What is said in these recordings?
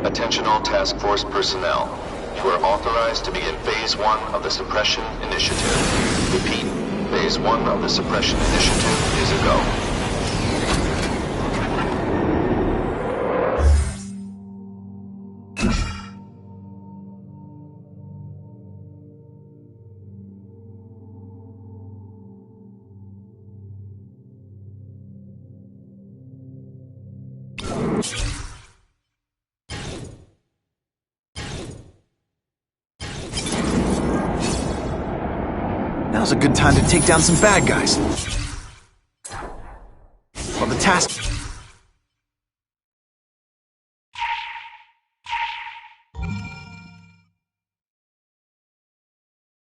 Attention all task force personnel. You are authorized to begin Phase 1 of the Suppression Initiative. Repeat, Phase 1 of the Suppression Initiative is a go. Now's a good time to take down some bad guys. Well, the task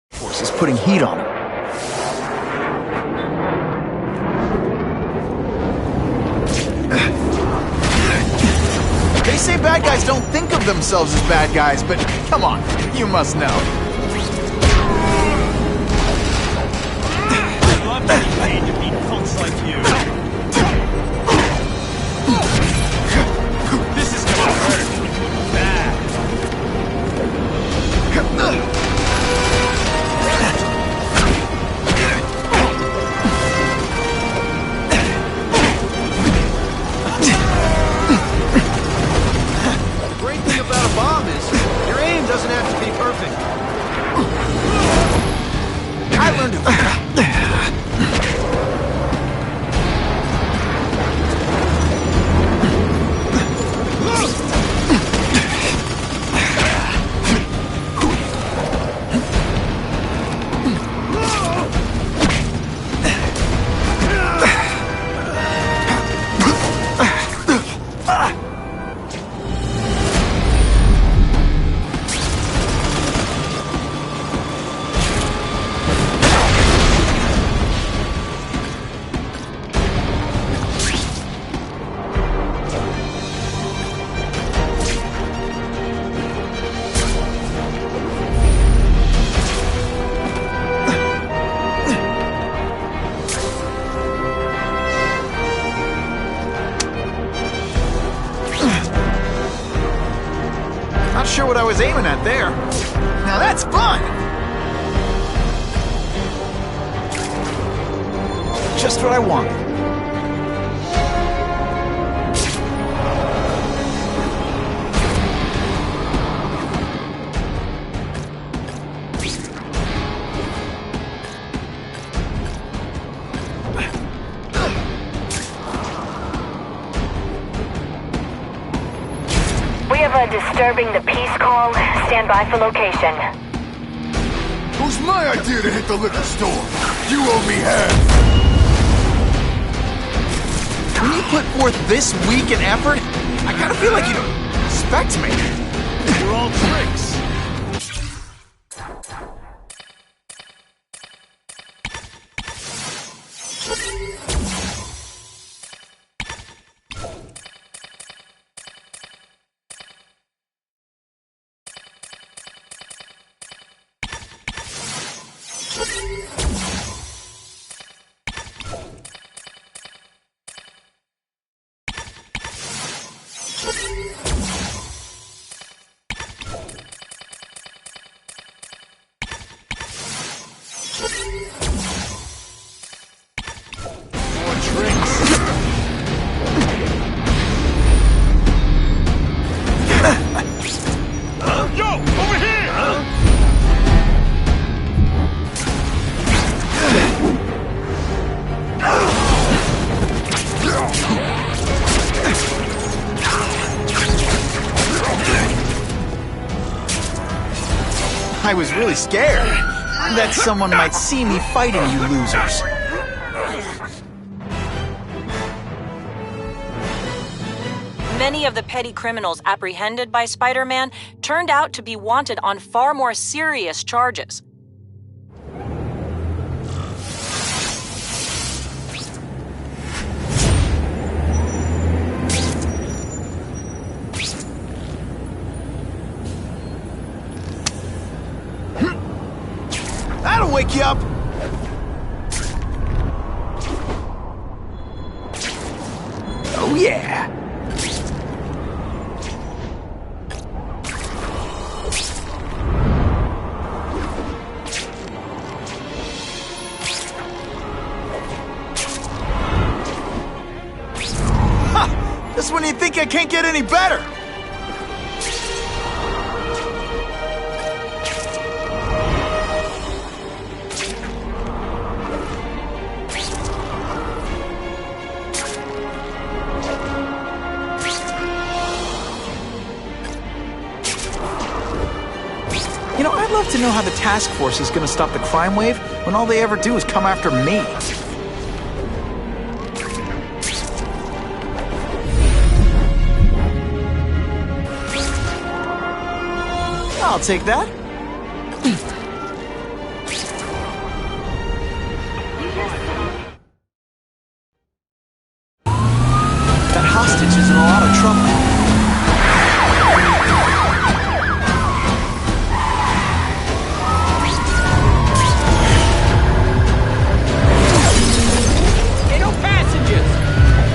force is putting heat on them. They say bad guys don't think of themselves as bad guys, but come on, you must know. I'm getting paid to beat punks like you. This is gonna hurt. Bad. The great thing about a bomb is your aim doesn't have to be perfect. I learned to... Not sure what I was aiming at there. Now that's fun! Just what I wanted. We have a disturbing the peace call. Stand by for location. It was my idea to hit the liquor store. You owe me half. When you put forth this week and effort, I kind of feel like you don't respect me. You're all tricks. I was really scared. that someone might see me fighting you losers. Many of the petty criminals apprehended by Spider-Man turned out to be wanted on far more serious charges. That'll wake you up! Oh yeah! Ha! Just when you think I can't get any better! You know, I'd love to know how the task force is gonna stop the crime wave when all they ever do is come after me. I'll take that. That hostage is in a lot of trouble.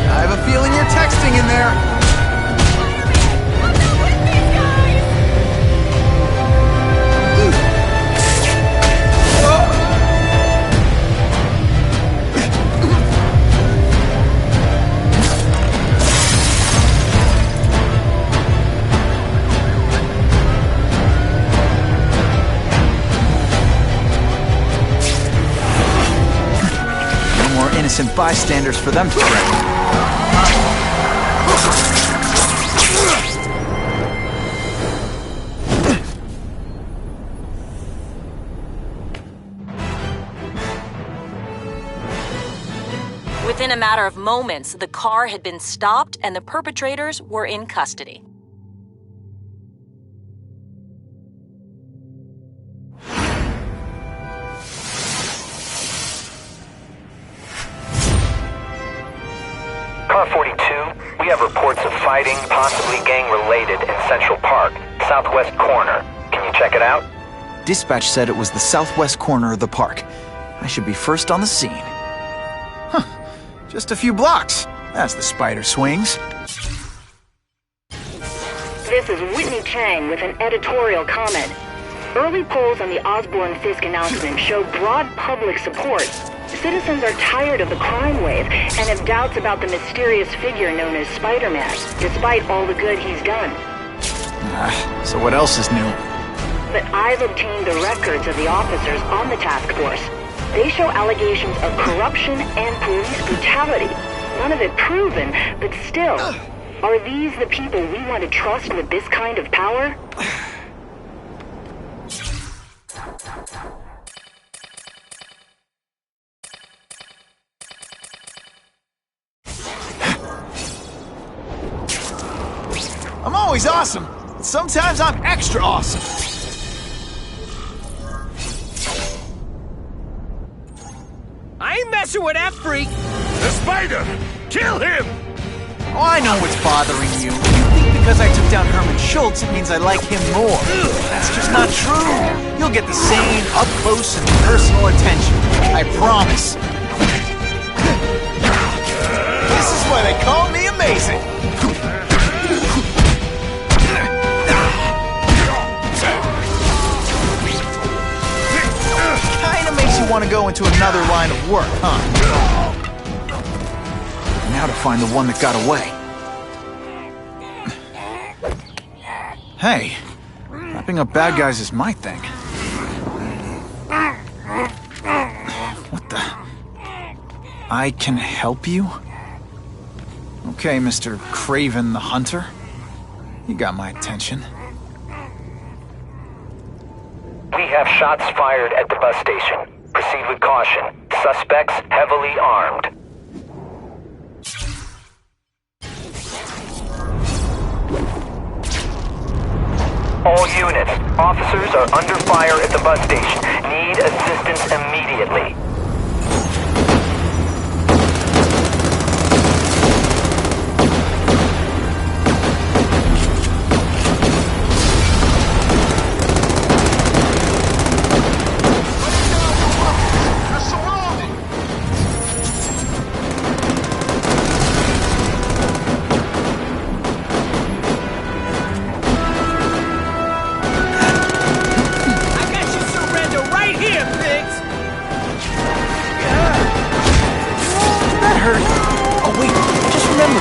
I have a feeling you're texting in there. No more innocent bystanders for them to threaten. Within a matter of moments, the car had been stopped and the perpetrators were in custody. Car 42, we have reports of fighting, possibly gang-related, in Central Park, southwest corner. Can you check it out? Dispatch said it was the southwest corner of the park. I should be first on the scene. Huh. Just a few blocks. As the spider swings. This is Whitney Chang with an editorial comment. Early polls on the Osborne-Fisk announcement show broad public support. Citizens are tired of the crime wave and have doubts about the mysterious figure known as Spider-Man, despite all the good he's done. So what else is new? But I've obtained the records of the officers on the task force. They show allegations of corruption and police brutality. None of it proven, but still. Are these the people we want to trust with this kind of power? I'm always awesome, but sometimes I'm extra awesome. I ain't messing with that freak. The spider! Kill him! Oh, I know what's bothering you. You think because I took down Herman Schultz, it means I like him more. That's just not true. You'll get the same up-close and personal attention. I promise. This is why they call me amazing. Kinda makes you want to go into another line of work, huh? Now to find the one that got away. Hey, wrapping up bad guys is my thing. What the? I can help you? Okay, Mr. Craven the Hunter. You got my attention. We have shots fired at the bus station. Proceed with caution. Suspects heavily armed. All units, officers are under fire at the bus station. Need assistance immediately.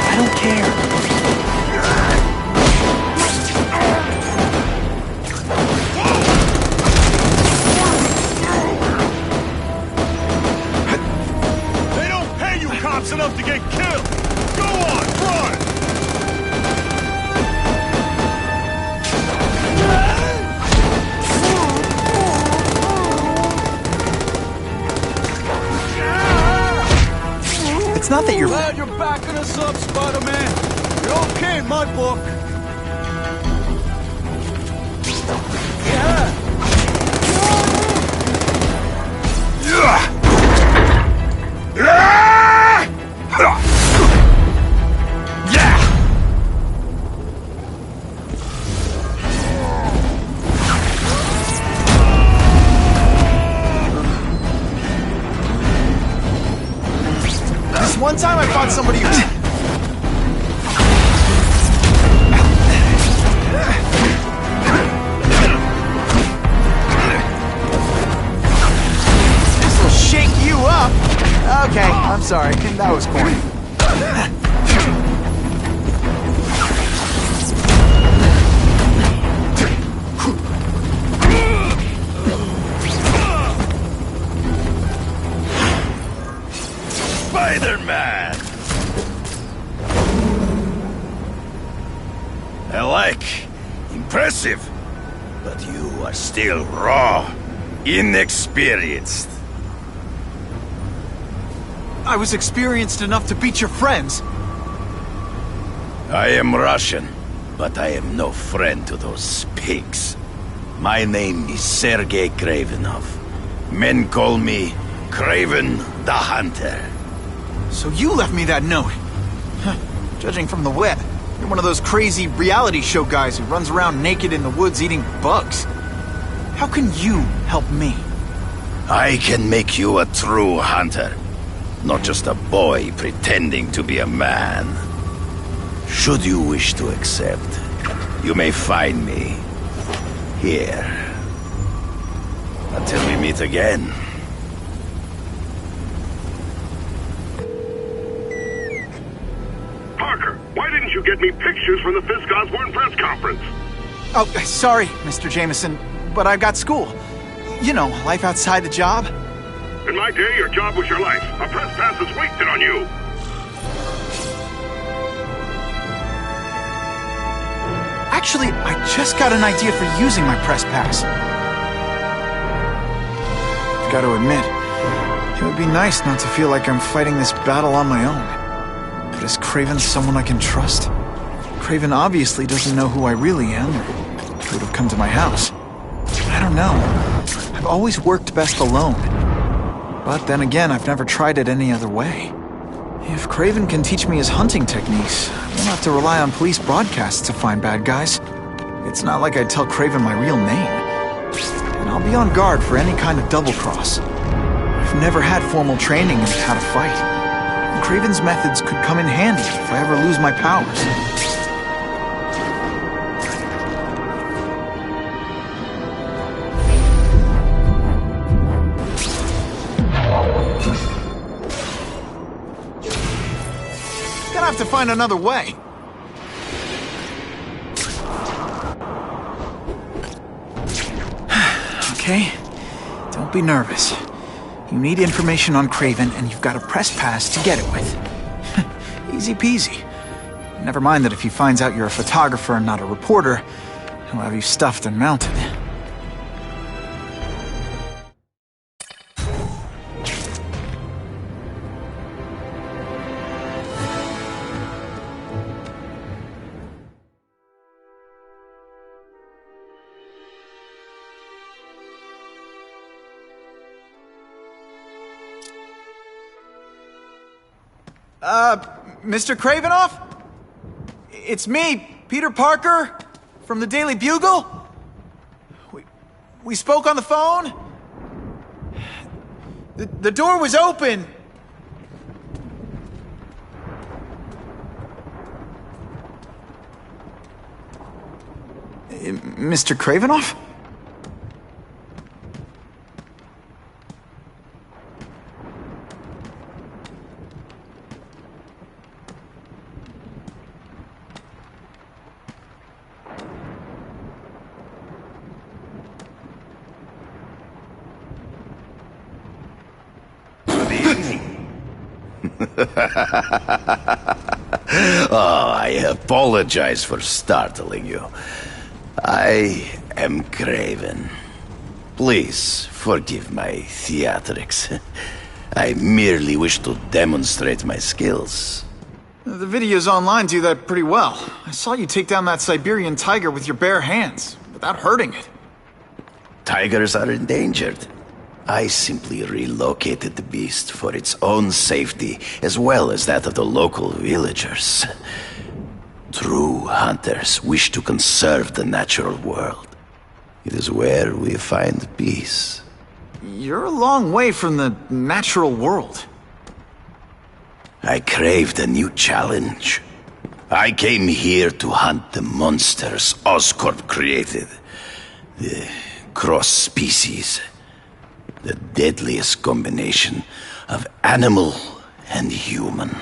I don't care. They don't pay you cops enough to get killed! Go on, run! It's not that you're... Glad you're backing us up, Spider-Man. You're okay in my book. One time I fought somebody who... This'll shake you up! Okay, I'm sorry. That was corny. Spider-Man! I like. Impressive. But you are still raw. Inexperienced. I was experienced enough to beat your friends. I am Russian, but I am no friend to those pigs. My name is Sergei Kravenov. Men call me Kraven the Hunter. So you left me that note. Huh. Judging from the web, you're one of those crazy reality show guys who runs around naked in the woods eating bugs. How can you help me? I can make you a true hunter. Not just a boy pretending to be a man. Should you wish to accept, you may find me here. Until we meet again. Parker, why didn't you get me pictures from the Fisk Osborn press conference? Oh, sorry, Mr. Jameson, but I've got school. You know, life outside the job. In my day, your job was your life. A press pass is wasted on you. Actually, I just got an idea for using my press pass. I've got to admit, it would be nice not to feel like I'm fighting this battle on my own. But is Kraven someone I can trust? Kraven obviously doesn't know who I really am, or he would have come to my house. I don't know. I've always worked best alone. But then again, I've never tried it any other way. If Kraven can teach me his hunting techniques, I won't have to rely on police broadcasts to find bad guys. It's not like I'd tell Kraven my real name. And I'll be on guard for any kind of double-cross. I've never had formal training in how to fight. And Kraven's methods could come in handy if I ever lose my powers. Gonna have to find another way. Okay, don't be nervous. You need information on Kraven, and you've got a press pass to get it with. Easy peasy. Never mind that if he finds out you're a photographer and not a reporter, he'll have you stuffed and mounted. Mr. Kravinoff? It's me, Peter Parker, from the Daily Bugle. We spoke on the phone. The door was open. Mr. Kravinoff? Oh, I apologize for startling you. I am Kraven. Please forgive my theatrics. I merely wish to demonstrate my skills. The videos online do that pretty well. I saw you take down that Siberian tiger with your bare hands, without hurting it. Tigers are endangered. I simply relocated the beast for its own safety, as well as that of the local villagers. True hunters wish to conserve the natural world. It is where we find peace. You're a long way from the natural world. I craved a new challenge. I came here to hunt the monsters Oscorp created. The cross-species. The deadliest combination of animal and human.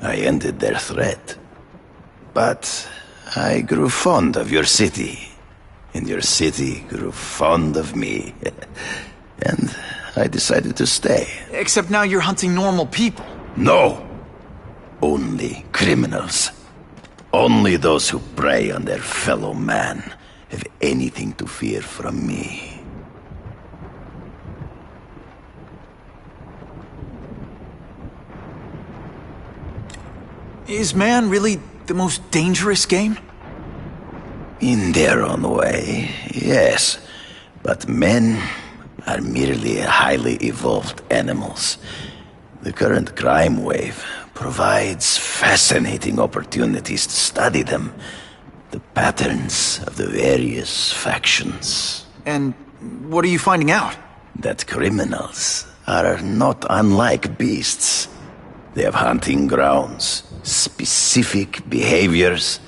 I ended their threat. But I grew fond of your city. And your city grew fond of me. And I decided to stay. Except now you're hunting normal people. No! Only criminals. Only those who prey on their fellow man have anything to fear from me. Is man really the most dangerous game? In their own way, yes. But men are merely highly evolved animals. The current crime wave provides fascinating opportunities to study them. The patterns of the various factions. And what are you finding out? That criminals are not unlike beasts. They have hunting grounds, specific behaviors.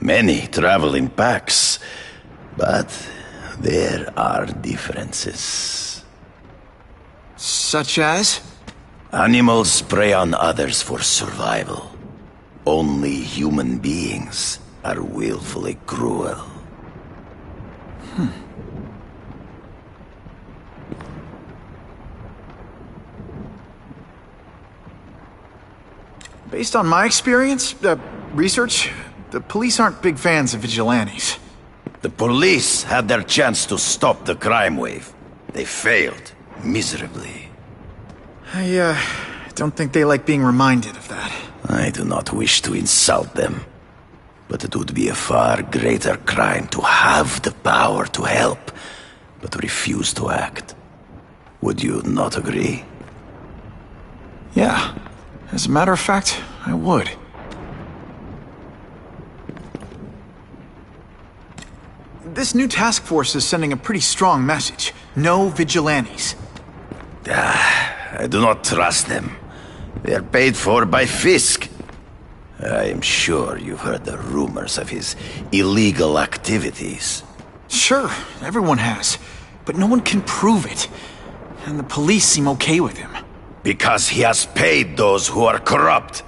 Many travel in packs, but there are differences. Such as? Animals prey on others for survival. Only human beings are willfully cruel. Based on my experience, research, the police aren't big fans of vigilantes. The police had their chance to stop the crime wave. They failed miserably. I don't think they like being reminded of that. I do not wish to insult them, but it would be a far greater crime to have the power to help, but refuse to act. Would you not agree? Yeah. As a matter of fact, I would. This new task force is sending a pretty strong message. No vigilantes. I do not trust them. They are paid for by Fisk. I am sure you've heard the rumors of his illegal activities. Sure, everyone has. But no one can prove it. And the police seem okay with him. Because he has paid those who are corrupt.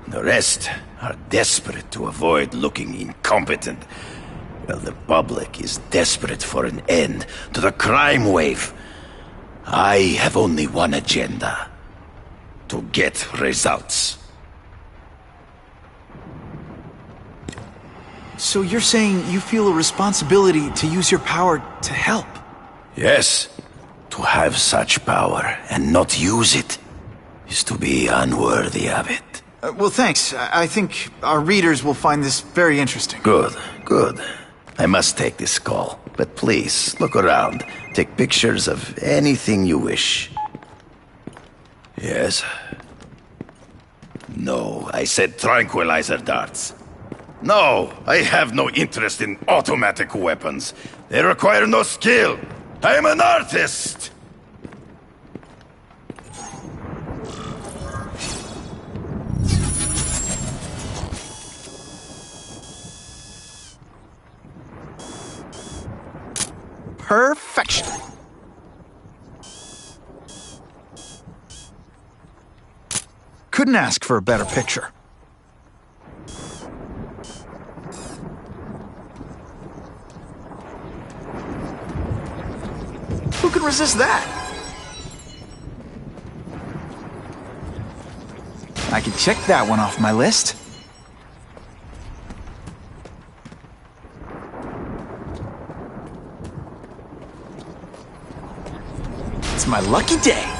The rest are desperate to avoid looking incompetent. Well, the public is desperate for an end to the crime wave. I have only one agenda. To get results. So you're saying you feel a responsibility to use your power to help? Yes. To have such power and not use it is to be unworthy of it. Well, thanks. I think our readers will find this very interesting. Good, good. I must take this call, but please, look around. Take pictures of anything you wish. Yes? No, I said tranquilizer darts. No, I have no interest in automatic weapons. They require no skill. I am an artist! Perfection. Couldn't ask for a better picture. Who can resist that? I can check that one off my list. It's my lucky day.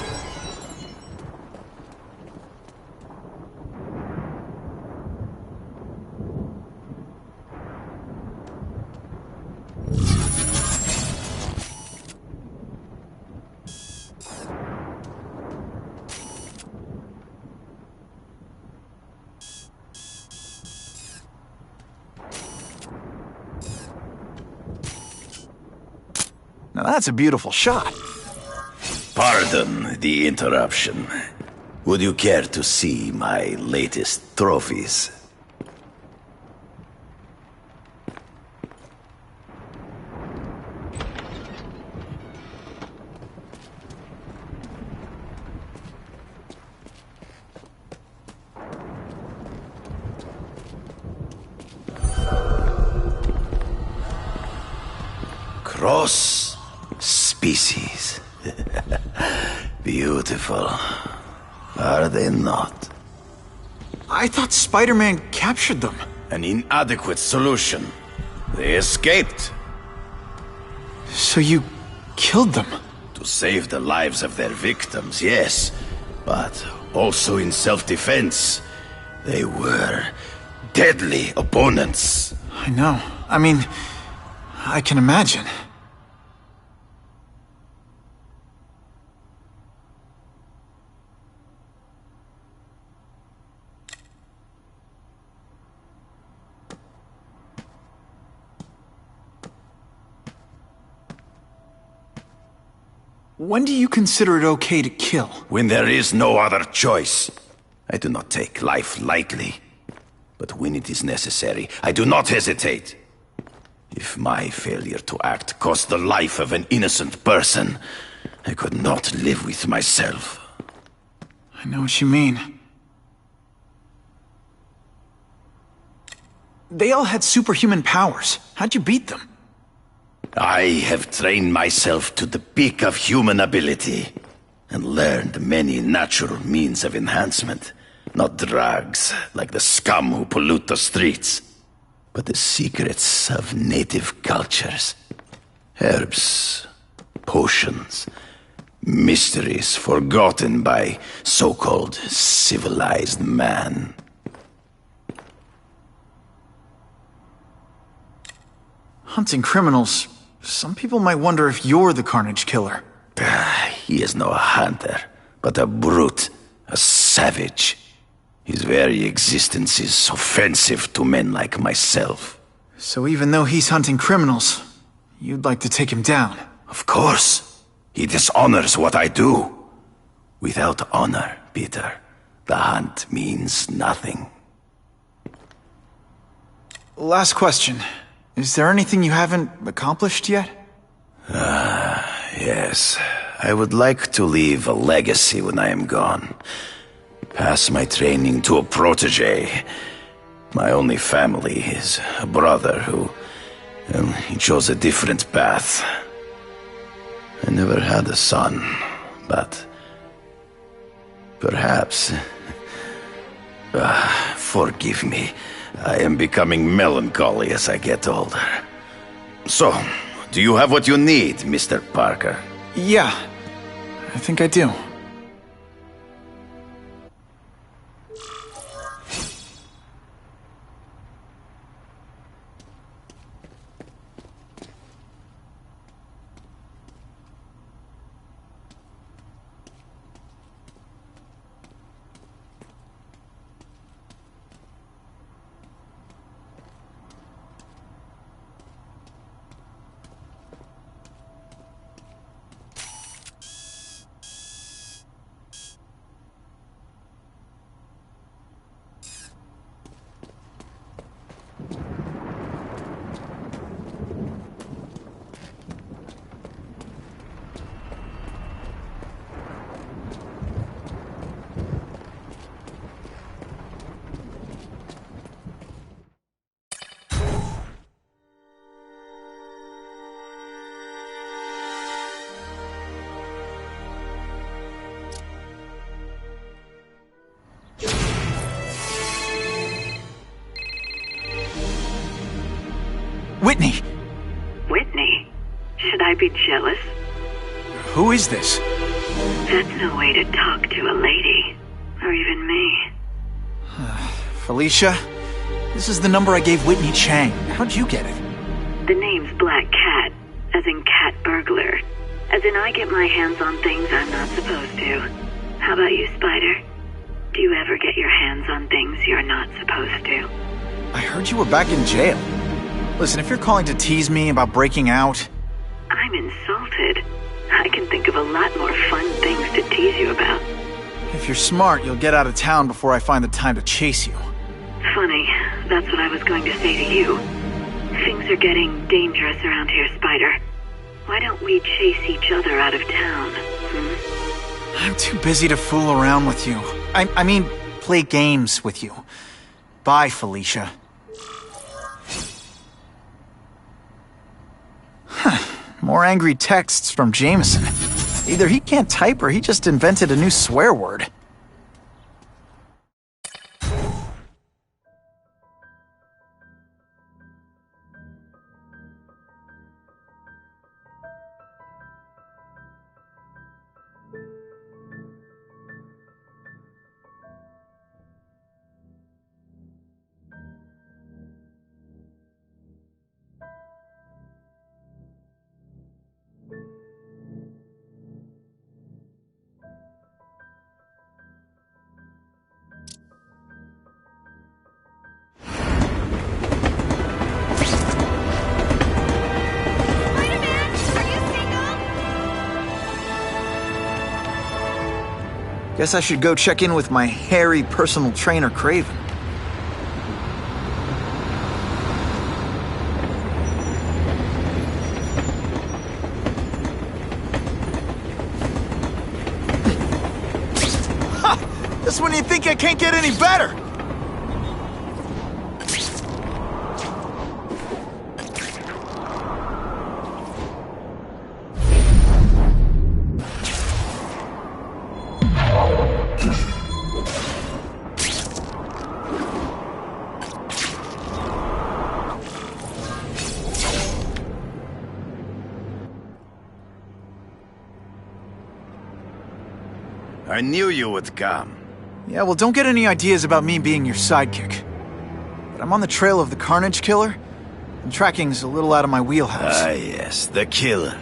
Now that's a beautiful shot. Pardon the interruption. Would you care to see my latest trophies? Cross species. Beautiful. Are they not? I thought Spider-Man captured them. An inadequate solution. They escaped. So you killed them? To save the lives of their victims, yes. But also in self-defense. They were deadly opponents. I know. I mean, I can imagine. When do you consider it okay to kill? When there is no other choice. I do not take life lightly. But when it is necessary, I do not hesitate. If my failure to act cost the life of an innocent person, I could not live with myself. I know what you mean. They all had superhuman powers. How'd you beat them? I have trained myself to the peak of human ability, and learned many natural means of enhancement. Not drugs, like the scum who pollute the streets, but the secrets of native cultures. Herbs, potions, mysteries forgotten by so-called civilized man. Hunting criminals. Some people might wonder if you're the Carnage Killer. He is no hunter, but a brute, a savage. His very existence is offensive to men like myself. So even though he's hunting criminals, you'd like to take him down? Of course. He dishonors what I do. Without honor, Peter, the hunt means nothing. Last question. Is there anything you haven't accomplished yet? Yes. I would like to leave a legacy when I am gone. Pass my training to a protege. My only family is a brother who... well, he chose a different path. I never had a son, but... perhaps... forgive me. I am becoming melancholy as I get older. So, do you have what you need, Mr. Parker? Yeah, I think I do. Whitney! Whitney? Should I be jealous? Who is this? That's no way to talk to a lady. Or even me. Felicia? This is the number I gave Whitney Chang. How'd you get it? The name's Black Cat, as in cat burglar. As in I get my hands on things I'm not supposed to. How about you, Spider? Do you ever get your hands on things you're not supposed to? I heard you were back in jail. Listen, if you're calling to tease me about breaking out... I'm insulted. I can think of a lot more fun things to tease you about. If you're smart, you'll get out of town before I find the time to chase you. Funny, that's what I was going to say to you. Things are getting dangerous around here, Spider. Why don't we chase each other out of town, I'm too busy to fool around with you. I mean, play games with you. Bye, Felicia. More angry texts from Jameson. Either he can't type or he just invented a new swear word. Guess I should go check in with my hairy personal trainer, Kraven. Ha! Just when you think I can't get any better! I knew you would come. Yeah, well, don't get any ideas about me being your sidekick. But I'm on the trail of the Carnage Killer, and tracking's a little out of my wheelhouse. Ah, yes, the killer.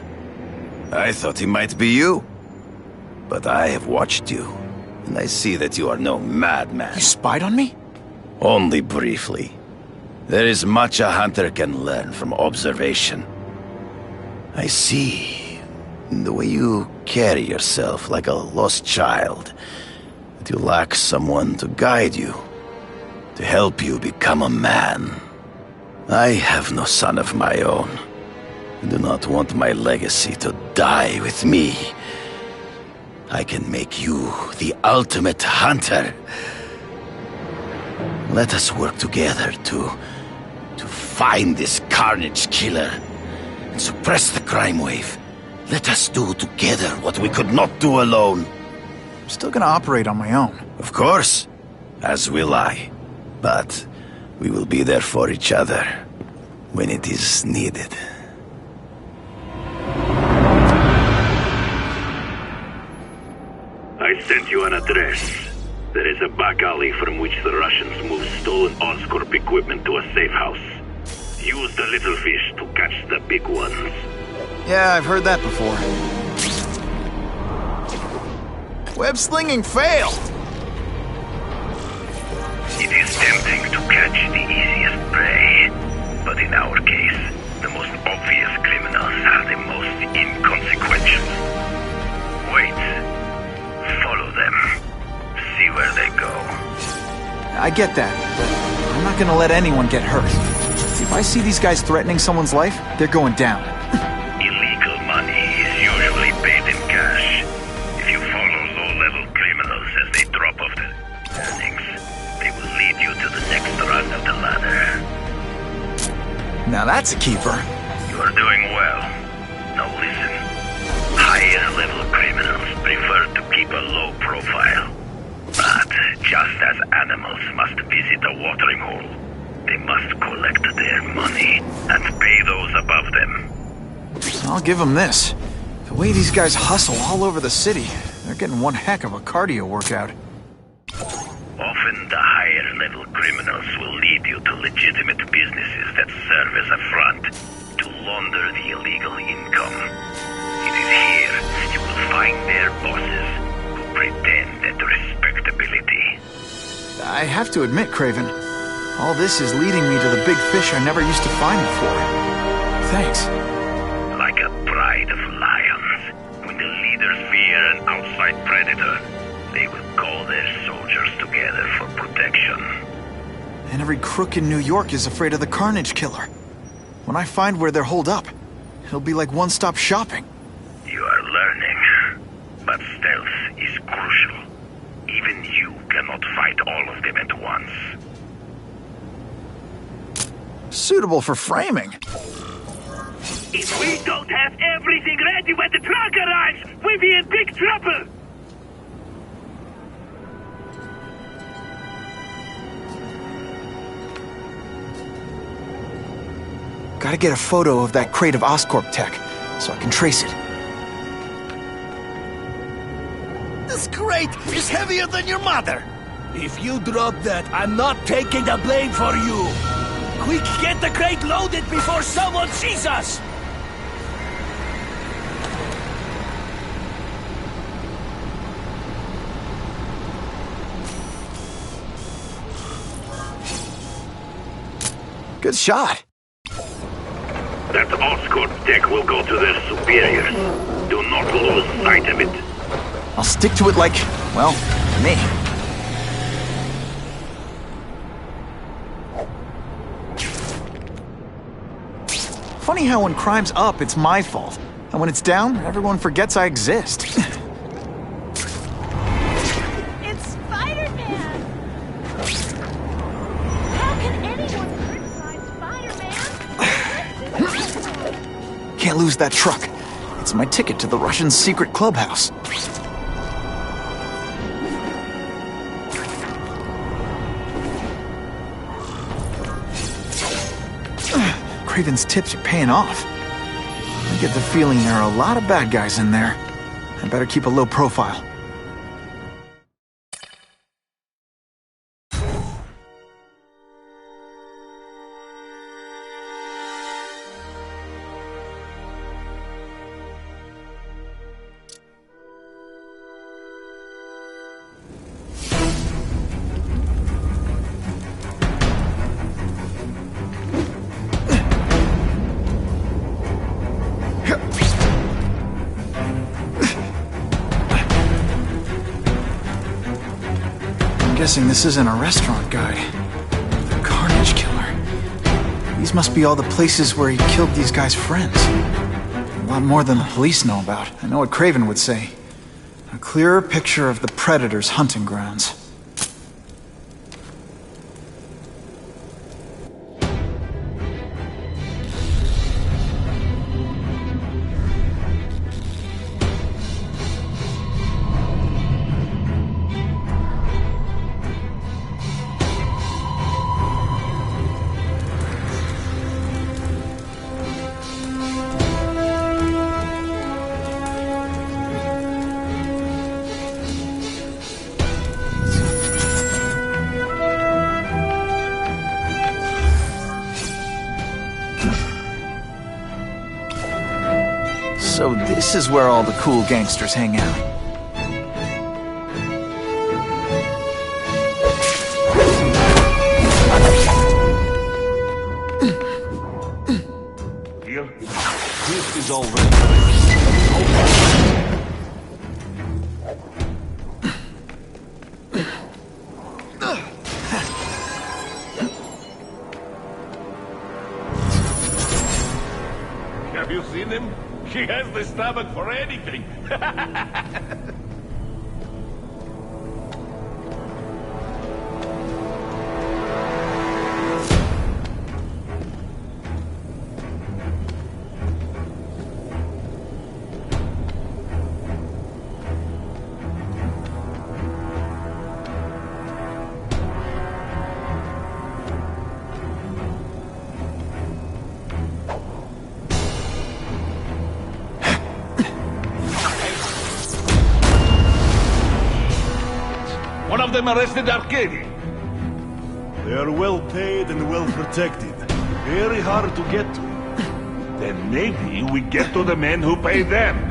I thought he might be you. But I have watched you, and I see that you are no madman. You spied on me? Only briefly. There is much a hunter can learn from observation. I see in the way you carry yourself like a lost child, that you lack someone to guide you, to help you become a man. I have no son of my own. I do not want my legacy to die with me. I can make you the ultimate hunter. Let us work together to find this Carnage Killer and suppress the crime wave. Let us do together what we could not do alone. I'm still gonna operate on my own. Of course, as will I. But we will be there for each other when it is needed. I sent you an address. There is a back alley from which the Russians move stolen Oscorp equipment to a safe house. Use the little fish to catch the big ones. Yeah, I've heard that before. Web slinging failed! It is tempting to catch the easiest prey, but in our case, the most obvious criminals are the most inconsequential. Wait. Follow them. See where they go. I get that, but I'm not gonna let anyone get hurt. If I see these guys threatening someone's life, they're going down. Illegal money is usually paid in cash. If you follow low-level criminals as they drop off the earnings, they will lead you to the next rung of the ladder. Now that's a keeper. You are doing well. Now listen. Higher-level criminals prefer to keep a low profile. But just as animals must visit a watering hole, They must collect their money and pay those above them. I'll give them this. The way these guys hustle all over the city, they're getting one heck of a cardio workout. Often the higher-level criminals will lead you to legitimate businesses that serve as a front to launder the illegal income. It is here you will find their bosses who pretend at respectability. I have to admit, Craven, all this is leading me to the big fish I never used to find before. Thanks. Like a pride of lions, when the leaders fear an outside predator, they will call their soldiers together for protection. And every crook in New York is afraid of the Carnage Killer. When I find where they're holed up, it'll be like one-stop shopping. You are learning, but stealth is crucial. Even you cannot fight all of them at once. Suitable for framing. If we don't have everything ready when the truck arrives, we'll be in big trouble! Gotta get a photo of that crate of Oscorp tech, so I can trace it. This crate is heavier than your mother! If you drop that, I'm not taking the blame for you! Quick, get the crate loaded before someone sees us! Good shot. That Oscorp tech will go to their superiors. Do not lose sight of it. I'll stick to it like, well, me. Funny how when crime's up, it's my fault. And when it's down, everyone forgets I exist. It's Spider-Man! How can anyone criticize Spider-Man? Can't lose that truck. It's my ticket to the Russian secret clubhouse. Craven's tips are paying off. I get the feeling there are a lot of bad guys in there. I better keep a low profile. I'm guessing this isn't a restaurant guide. The Carnage Killer. These must be all the places where he killed these guys' friends. A lot more than the police know about. I know what Craven would say. A clearer picture of the Predator's hunting grounds. So this is where all the cool gangsters hang out. Here, this is all ready. Have you seen him? He has the stomach for anything. of them arrested Arcady? They are well paid and well protected. Very hard to get to. Then maybe we get to the men who pay them.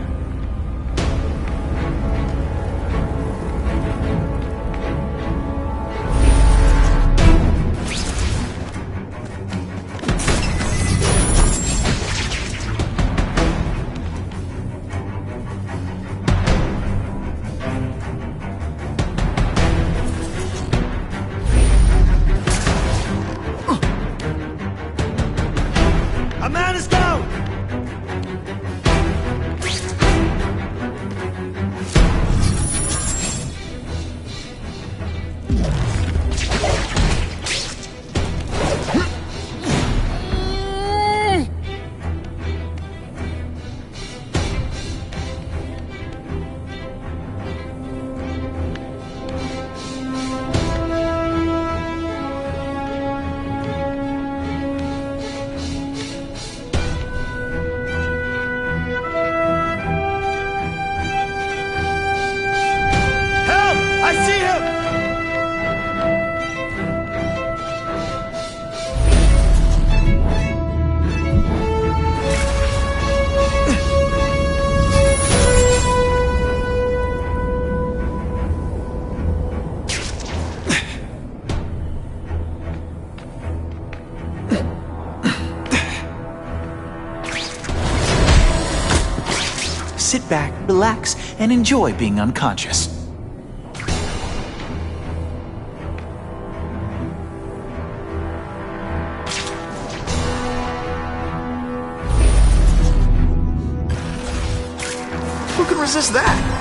A man is down! I see him! Sit back, relax, and enjoy being unconscious. Who can resist that?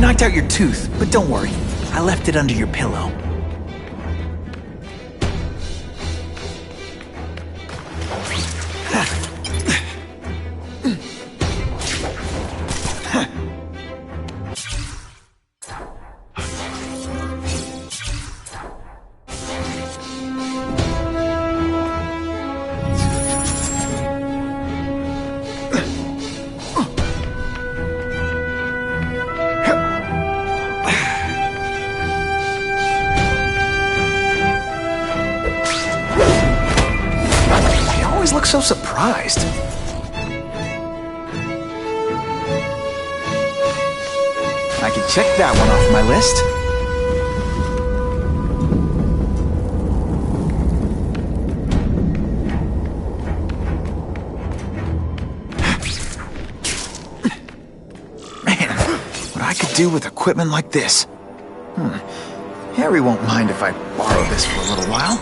Knocked out your tooth, but don't worry. I left it under your pillow. Look so surprised. I can check that one off my list. Man, what I could do with equipment like this. Harry won't mind if I borrow this for a little while.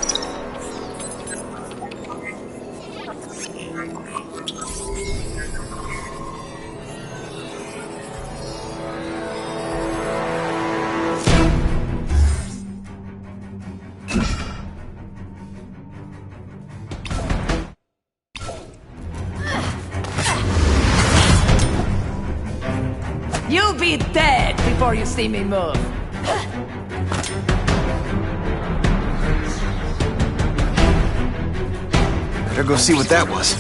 You'll be dead before you see me move. Better go see what that was.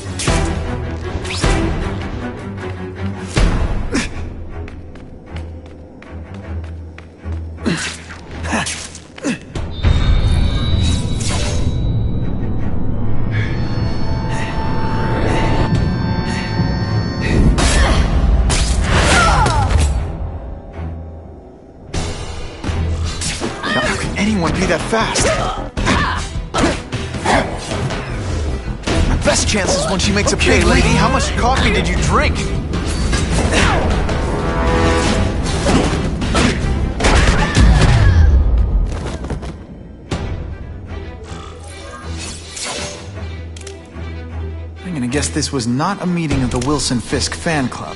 Anyone be that fast? My best chance is when she makes a big lady. How much coffee did you drink? I'm gonna guess this was not a meeting of the Wilson Fisk fan club.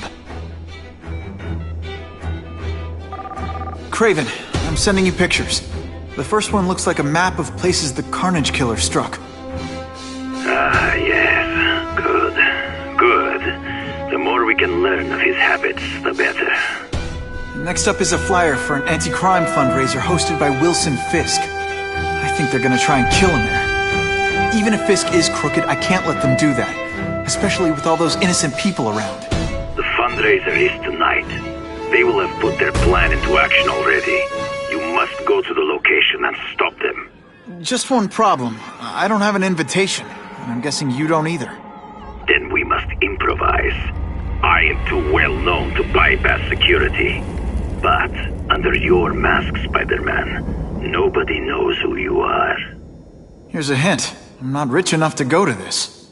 Craven, I'm sending you pictures. The first one looks like a map of places the Carnage Killer struck. Ah, yes. Good. Good. The more we can learn of his habits, the better. Next up is a flyer for an anti-crime fundraiser hosted by Wilson Fisk. I think they're gonna try and kill him there. Even if Fisk is crooked, I can't let them do that. Especially with all those innocent people around. The fundraiser is tonight. They will have put their plan into action already. You must go to the location and stop them. Just one problem. I don't have an invitation, and I'm guessing you don't either. Then we must improvise. I am too well known to bypass security. But under your mask, Spider-Man, nobody knows who you are. Here's a hint. I'm not rich enough to go to this.